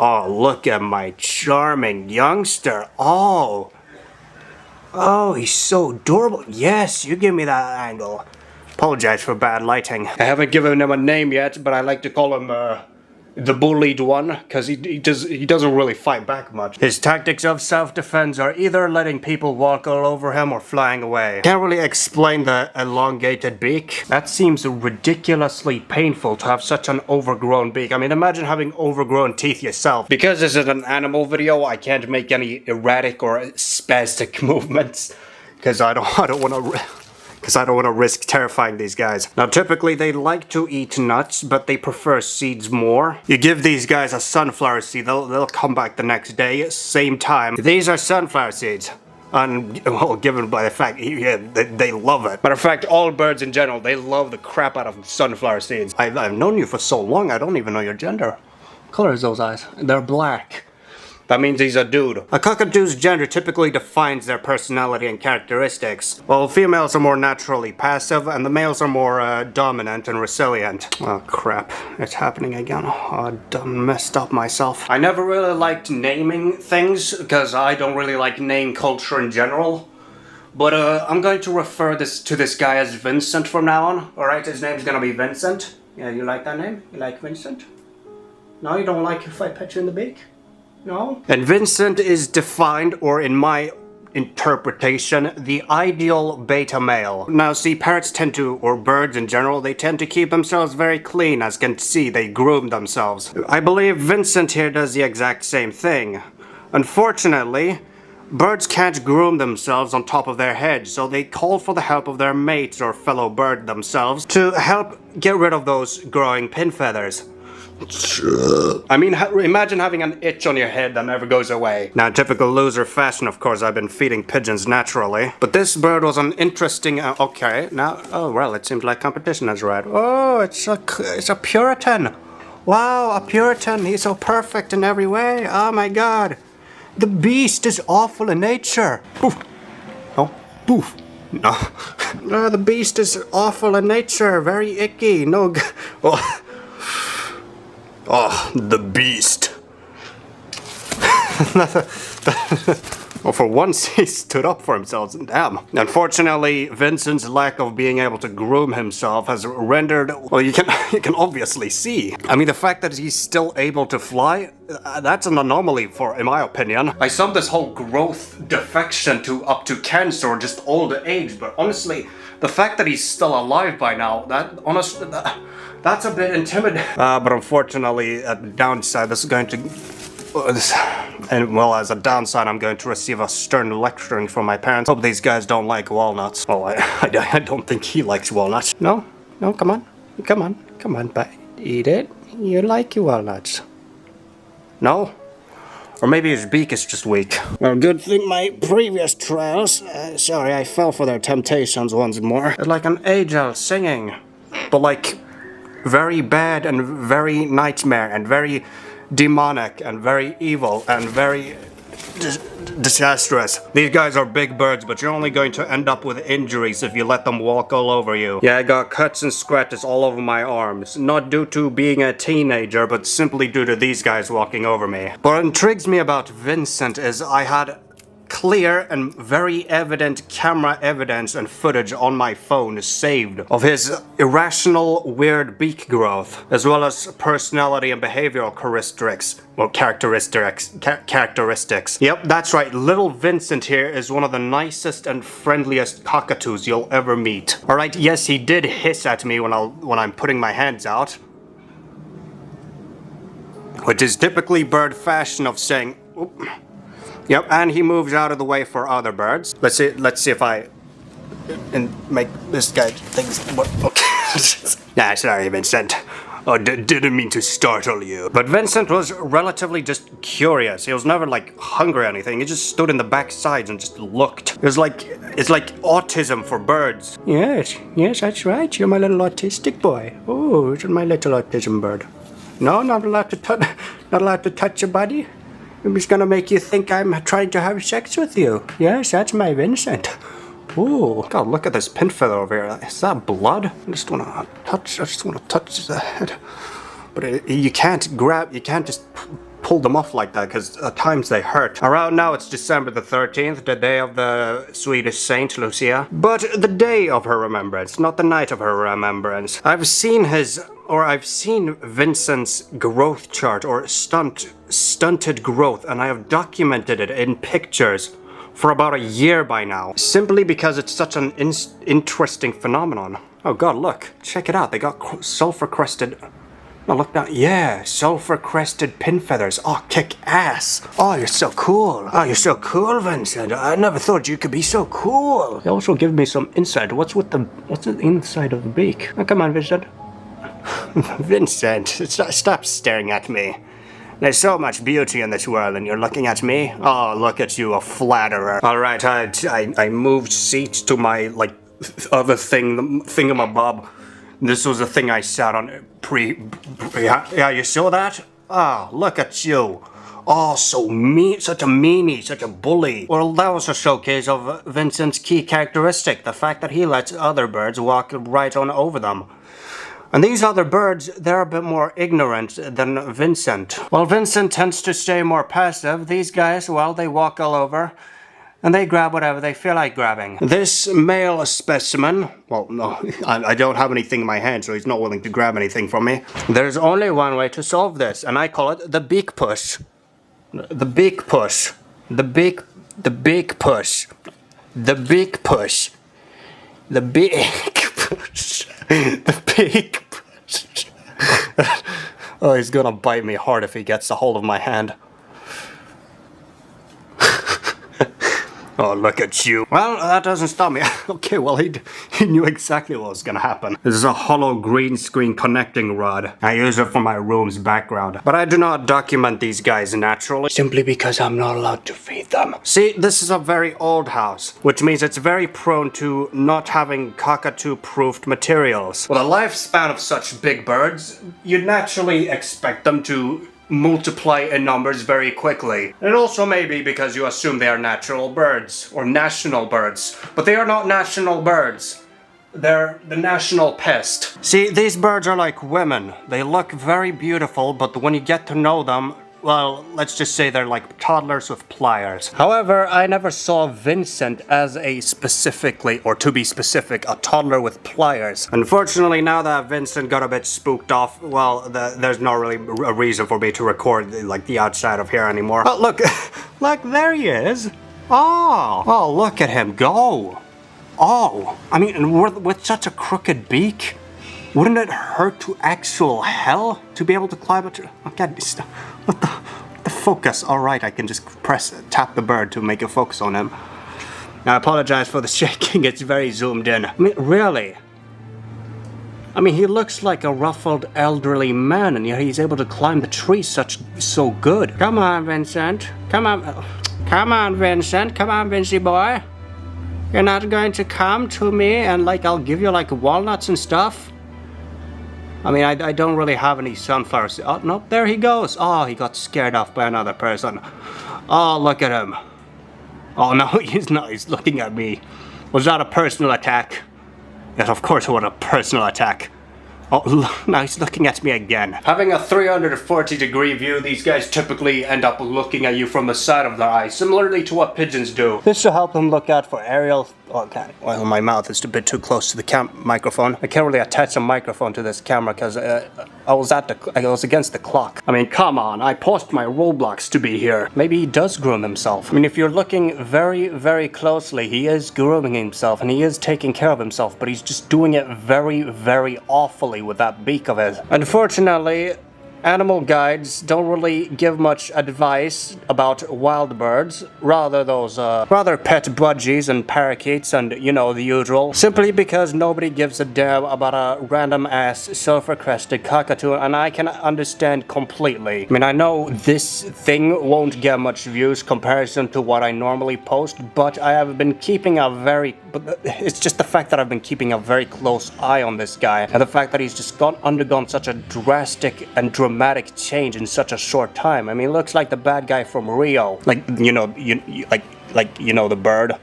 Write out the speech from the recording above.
Oh, look at my charming youngster. Oh, he's so adorable. Yes, you give me that angle. Apologize for bad lighting. I haven't given him a name yet, but I like to call him, the bullied one, because he doesn't really fight back much. His tactics of self-defense are either letting people walk all over him or flying away. Can't really explain the elongated beak. That seems ridiculously painful to have such an overgrown beak. I mean, imagine having overgrown teeth yourself. Because this is an animal video, I can't make any erratic or spastic movements, because I don't want to risk terrifying these guys. Now, typically they like to eat nuts, but they prefer seeds more. You give these guys a sunflower seed, they'll come back the next day, same time. These are sunflower seeds. Well, given by the fact, yeah, they love it. Matter of fact, all birds in general, they love the crap out of sunflower seeds. I've known you for so long, I don't even know your gender. What color is those eyes? They're black. That means he's a dude. A cockatoo's gender typically defines their personality and characteristics. While females are more naturally passive, and the males are more dominant and resilient. Oh crap, it's happening again. Oh, I done messed up myself. I never really liked naming things, because I don't really like name culture in general. But I'm going to refer to this guy as Vincent from now on. Alright, his name's gonna be Vincent. Yeah, you like that name? You like Vincent? No, you don't like if I pet you in the beak? No? And Vincent is defined, or in my interpretation, the ideal beta male. Now see, parrots tend to, or birds in general, they tend to keep themselves very clean. As you can see, they groom themselves. I believe Vincent here does the exact same thing. Unfortunately, birds can't groom themselves on top of their heads, so they call for the help of their mates or fellow bird themselves to help get rid of those growing pin feathers. I mean, imagine having an itch on your head that never goes away. Now, in typical loser fashion, of course, I've been feeding pigeons naturally. But this bird was an interesting... okay, now... Oh, well, it seems like competition has arrived. Oh, it's a Puritan. Wow, a Puritan. He's so perfect in every way. Oh, my God. The beast is awful in nature. Poof. Oh, poof. No. No, the beast is awful in nature. Very icky. No... Oh... Oh, the beast. Well, for once he stood up for himself. Damn. Unfortunately, Vincent's lack of being able to groom himself has rendered... Well, you can obviously see. I mean, the fact that he's still able to fly, that's an anomaly in my opinion. I summed this whole growth defection up to cancer or just old age, but honestly, the fact that he's still alive by now, that's a bit intimidating. But unfortunately, at the downside, this is going to... And well, as a downside, I'm going to receive a stern lecturing from my parents. Hope these guys don't like walnuts. Oh, I don't think he likes walnuts. No, come on, but eat it. You like your walnuts. No? Or maybe his beak is just weak. Well, good thing my previous trials... sorry, I fell for their temptations once more. It's like an angel singing. But like, very bad and very nightmare and very... demonic and very evil and very disastrous. These guys are big birds, but you're only going to end up with injuries if you let them walk all over you. Yeah, I got cuts and scratches all over my arms. Not due to being a teenager, but simply due to these guys walking over me. What intrigues me about Vincent is I had clear and very evident camera evidence and footage on my phone saved of his irrational, weird beak growth, as well as personality and behavioral characteristics. Well, characteristics. Yep, that's right. Little Vincent here is one of the nicest and friendliest cockatoos you'll ever meet. Alright, yes, he did hiss at me when I'm putting my hands out, which is typically bird fashion of saying, oop. Yep, and he moves out of the way for other birds. Let's see if I make this guy think. Okay. Nah, sorry, Vincent. Oh, didn't mean to startle you. But Vincent was relatively just curious. He was never like hungry or anything. He just stood in the back sides and just looked. It's like autism for birds. Yes, that's right. You're my little autistic boy. Oh, you're my little autism bird. No, not allowed to touch your body. I'm just gonna make you think I'm trying to have sex with you. Yes, that's my Vincent. Ooh, God, look at this pin feather over here. Is that blood? I just wanna touch the head. But you can't just pull them off like that, because at times they hurt. Around now it's December the 13th, the day of the Swedish saint Lucia. But the day of her remembrance, not the night of her remembrance. I've seen Vincent's growth chart, or stunted growth, and I have documented it in pictures for about a year by now. Simply because it's such an interesting phenomenon. Oh god, look. Check it out. They got sulphur crested... No, look down. Yeah, sulphur crested pin feathers. Oh, kick ass. Oh, you're so cool. Oh, you're so cool, Vincent. I never thought you could be so cool. They also give me some insight. What's the inside of the beak? Oh, come on, Vincent. Vincent, stop staring at me. There's so much beauty in this world, and you're looking at me? Oh, look at you, a flatterer. Alright, I moved seats to my, like, other thing, the thingamabob. This was the thing I sat on yeah, you saw that? Ah, look at you. Oh, so mean, such a meanie, such a bully. Well, that was a showcase of Vincent's key characteristic, the fact that he lets other birds walk right on over them. And these other birds, they're a bit more ignorant than Vincent. While Vincent tends to stay more passive, these guys, well, they walk all over, and they grab whatever they feel like grabbing. This male specimen, well, no, I don't have anything in my hand, so he's not willing to grab anything from me. There's only one way to solve this, and I call it the beak push. The beak push. The beak push. The beak push. The beak push. The beak push. Oh, he's gonna bite me hard if he gets a hold of my hand. Oh, look at you. Well, that doesn't stop me. Okay, well, he knew exactly what was gonna happen. This is a hollow green screen connecting rod. I use it for my room's background. But I do not document these guys naturally, simply because I'm not allowed to feed them. See, this is a very old house, which means it's very prone to not having cockatoo-proofed materials. With a lifespan of such big birds, you'd naturally expect them to multiply in numbers very quickly. And also maybe because you assume they are natural birds, or national birds. But they are not national birds. They're the national pest. See, these birds are like women. They look very beautiful, but when you get to know them, well, let's just say they're like toddlers with pliers. However, I never saw Vincent as a specifically, or to be specific, a toddler with pliers. Unfortunately, now that Vincent got a bit spooked off, well, there's not really a reason for me to record like the outside of here anymore. Oh, look, look, there he is. Oh, look at him go. Oh, I mean, with such a crooked beak, wouldn't it hurt to actual hell to be able to climb a tree? Okay, what the focus? Alright, I can just tap the bird to make a focus on him. I apologize for the shaking, it's very zoomed in. I mean, really? I mean, he looks like a ruffled elderly man, and yet he's able to climb the tree so good. Come on, Vincent. Come on. Come on, Vincent. Come on, Vincey boy. You're not going to come to me and, like, I'll give you, like, walnuts and stuff? I mean, I don't really have any sunflowers. Oh, no, there he goes. Oh, he got scared off by another person. Oh, look at him. Oh, no, he's not. He's looking at me. Was that a personal attack? Yes, of course it was a personal attack. Oh, now he's looking at me again. Having a 340-degree view, these guys typically end up looking at you from the side of their eye, similarly to what pigeons do. This should help them look out for aerial... Okay, well, my mouth is a bit too close to the microphone. I can't really attach a microphone to this camera because I was against the clock. I mean, come on, I paused my Roblox to be here. Maybe he does groom himself. I mean, if you're looking very, very closely, he is grooming himself and he is taking care of himself, but he's just doing it very, very awfully with that beak of his. Unfortunately, animal guides don't really give much advice about wild birds, rather pet budgies and parakeets and, you know, the usual. Simply because nobody gives a damn about a random-ass sulphur-crested cockatoo, and I can understand completely. I mean, I know this thing won't get much views comparison to what I normally post, but I have been keeping it's just the fact that I've been keeping a very close eye on this guy, and the fact that he's just undergone such a drastic and dramatic change in such a short time. I mean, looks like the bad guy from Rio. Like, you know, the bird.